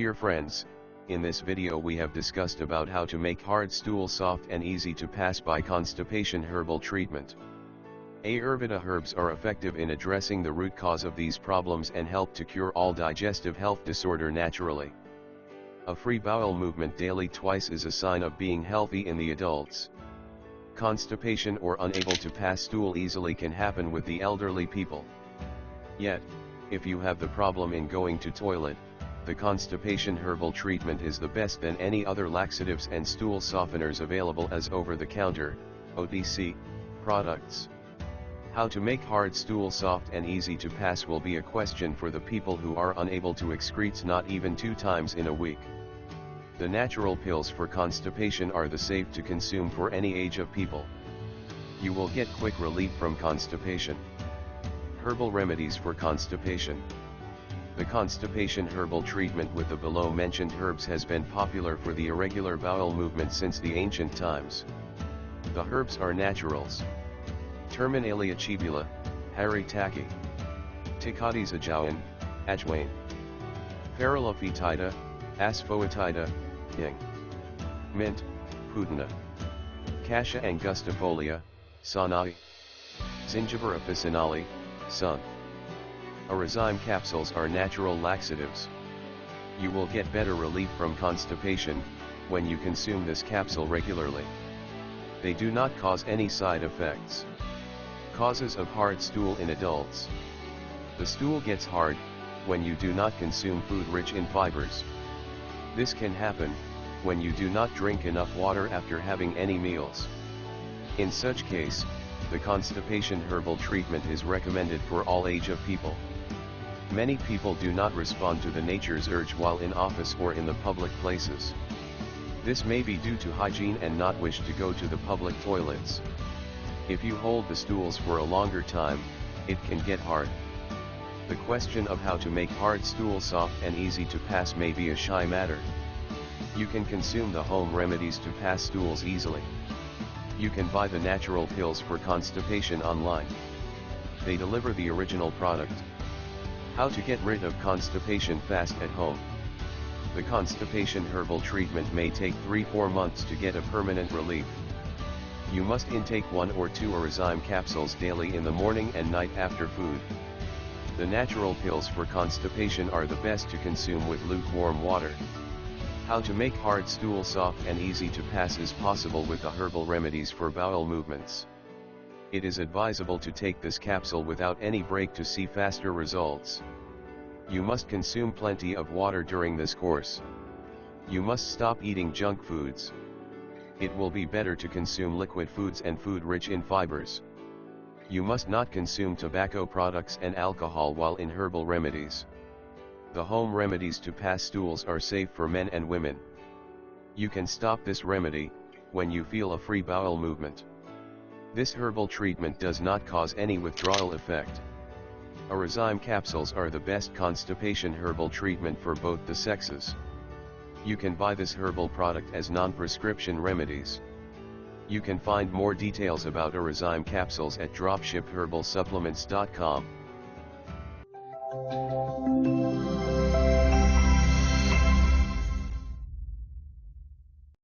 Dear friends, in this video we have discussed about how to make hard stool soft and easy to pass by constipation herbal treatment. Ayurveda herbs are effective in addressing the root cause of these problems and help to cure all digestive health disorder naturally. A free bowel movement daily twice is a sign of being healthy in the adults. Constipation or unable to pass stool easily can happen with the elderly people. Yet, if you have the problem in going to toilet, the constipation herbal treatment is the best than any other laxatives and stool softeners available as over-the-counter, OTC, products. How to make hard stool soft and easy to pass will be a question for the people who are unable to excrete not even 2 times in a week. The natural pills for constipation are the safe to consume for any age of people. You will get quick relief from constipation. Herbal remedies for constipation. The constipation herbal treatment with the below mentioned herbs has been popular for the irregular bowel movement since the ancient times. The herbs are naturals. Terminalia chibula, haritaki. Ticades ajwain. Asafoetida, asafoetida, ying. Mint, pudina. Cassia angustifolia, sanai. Zingiber officinale, sun. Arozyme capsules are natural laxatives. You will get better relief from constipation when you consume this capsule regularly. They do not cause any side effects. Causes of hard stool in adults. The stool gets hard when you do not consume food rich in fibers. This can happen when you do not drink enough water after having any meals. In such case, the constipation herbal treatment is recommended for all age of people. Many people do not respond to the nature's urge while in office or in the public places. This may be due to hygiene and not wish to go to the public toilets. If you hold the stools for a longer time, it can get hard. The question of how to make hard stool soft and easy to pass may be a shy matter. You can consume the home remedies to pass stools easily. You can buy the natural pills for constipation online. They deliver the original product. How to get rid of constipation fast at home. The constipation herbal treatment may take 3-4 months to get a permanent relief. You must intake 1 or 2 Arozyme capsules daily in the morning and night after food. The natural pills for constipation are the best to consume with lukewarm water. How to make hard stool soft and easy to pass is possible with the herbal remedies for bowel movements. It is advisable to take this capsule without any break to see faster results. You must consume plenty of water during this course. You must stop eating junk foods. It will be better to consume liquid foods and food rich in fibers. You must not consume tobacco products and alcohol while in herbal remedies. The home remedies to pass stools are safe for men and women. You can stop this remedy when you feel a free bowel movement. This herbal treatment does not cause any withdrawal effect. Arozyme capsules are the best constipation herbal treatment for both the sexes. You can buy this herbal product as non-prescription remedies. You can find more details about Arozyme capsules at dropshipherbalsupplements.com.